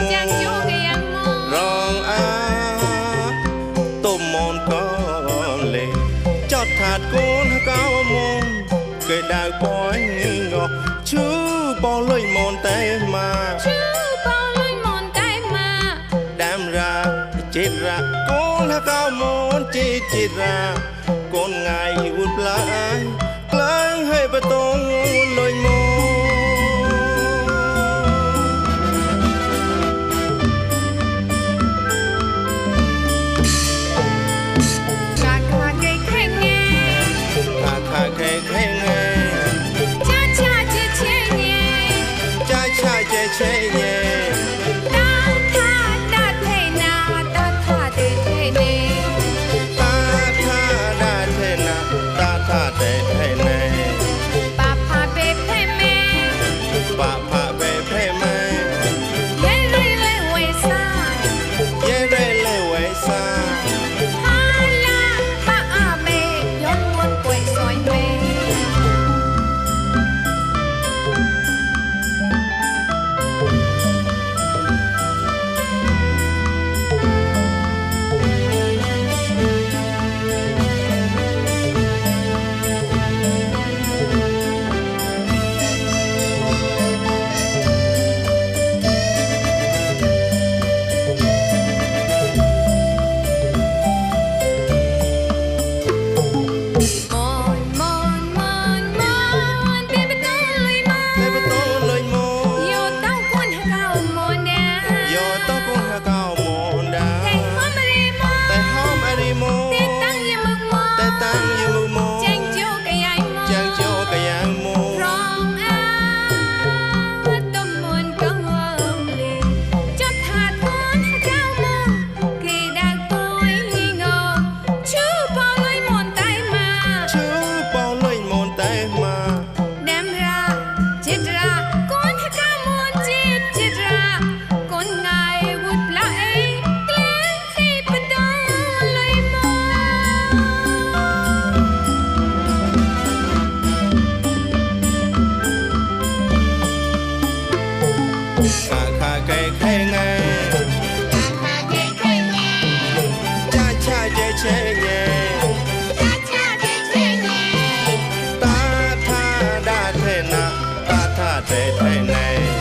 Chàng cho cái yang mô rong tôm mòn có lệ chót thạt con cao môn cây đào bói ngọc chứ bao lời mòn tay mà đam ra chết ra con cao môn chết ra con ngài út lại láng hay bà tôn lời môn chế nhé ta tha đa thế na ta tha thế thế nè ta tha đa thế na ta tha thế thế nè ba pha bê phê mê ba pha bê phê mê ye rê lê quê sa ha la ba a mê yon muôn quê soi mê ta tha đa thế na ta tha thế thế này